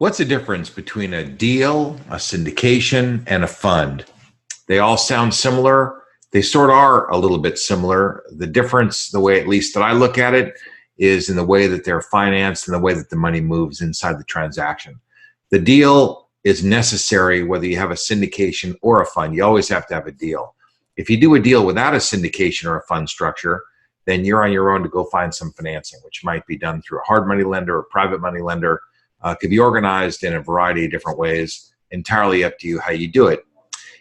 What's the difference between a deal, a syndication, and a fund? They all sound similar. They sort of are a little bit similar. The difference, the way at least that I look at it, is in the way that they're financed and the way that the money moves inside the transaction. The deal is necessary whether you have a syndication or a fund. You always have to have a deal. If you do a deal without a syndication or a fund structure, then you're on your own to go find some financing, which might be done through a hard money lender or private money lender. Could be organized in a variety of different ways, entirely up to you how you do it.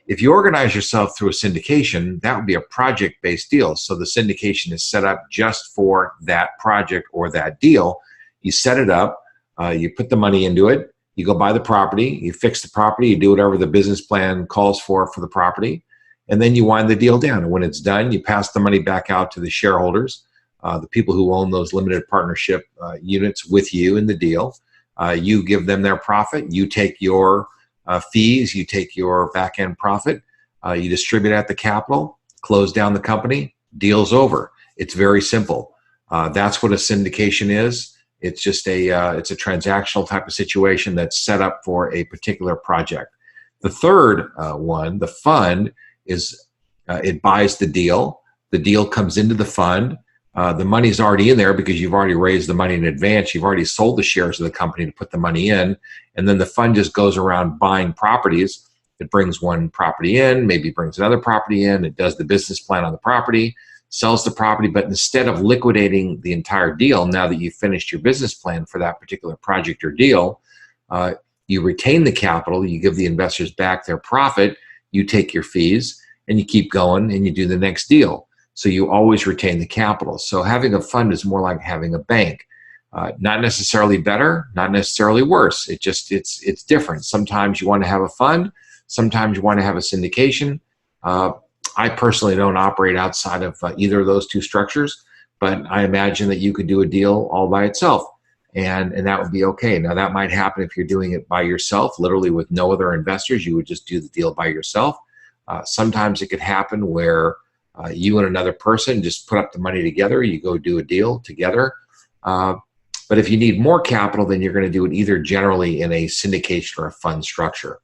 If you organize yourself through a syndication, that would be a project-based deal. So the syndication is set up just for that project or that deal. You set it up, you put the money into it, you go buy the property, you fix the property, you do whatever the business plan calls for the property, and then you wind the deal down. And when it's done, you pass the money back out to the shareholders, the people who own those limited partnership units with you in the deal. You give them their profit, you take your fees, you take your back-end profit, you distribute out the capital, close down the company, deal's over. It's very simple. That's what a syndication is. It's just it's a transactional type of situation that's set up for a particular project. The third one, the fund, is it buys the deal. The deal comes into the fund. The money's already in there because you've already raised the money in advance. You've already sold the shares of the company to put the money in. And then the fund just goes around buying properties. It brings one property in, maybe brings another property in. It does the business plan on the property, sells the property. But instead of liquidating the entire deal, now that you've finished your business plan for that particular project or deal, you retain the capital. You give the investors back their profit. You take your fees, and you keep going, and you do the next deal. So you always retain the capital. So having a fund is more like having a bank. Not necessarily better, not necessarily worse. It's different. Sometimes you want to have a fund. Sometimes you want to have a syndication. I personally don't operate outside of either of those two structures, but I imagine that you could do a deal all by itself, and that would be okay. Now that might happen if you're doing it by yourself, literally with no other investors. You would just do the deal by yourself. Sometimes it could happen where you and another person just put up the money together. You go do a deal together. But if you need more capital, then you're going to do it either generally in a syndication or a fund structure.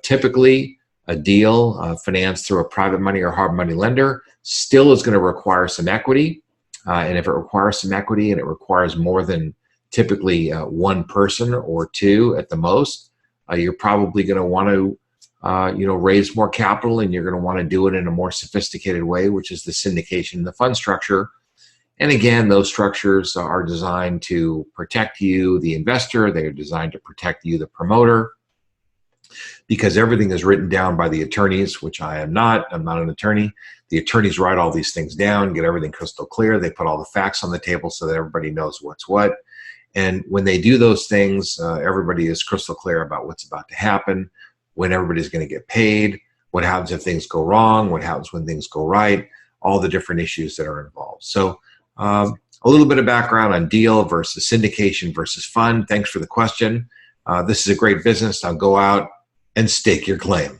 Typically, a deal financed through a private money or hard money lender still is going to require some equity. And if it requires some equity and it requires more than typically one person or two at the most, you're probably going to want to raise more capital, and you're going to want to do it in a more sophisticated way, which is the syndication and the fund structure. And again, those structures are designed to protect you, the investor. They are designed to protect you, the promoter, because everything is written down by the attorneys, which I am not. I'm not an attorney. The attorneys write all these things down, get everything crystal clear. They put all the facts on the table so that everybody knows what's what. And when they do those things, everybody is crystal clear about what's about to happen, when everybody's going to get paid, what happens if things go wrong, what happens when things go right, all the different issues that are involved. So a little bit of background on deal versus syndication versus fund. Thanks for the question. This is a great business. Now go out and stake your claim.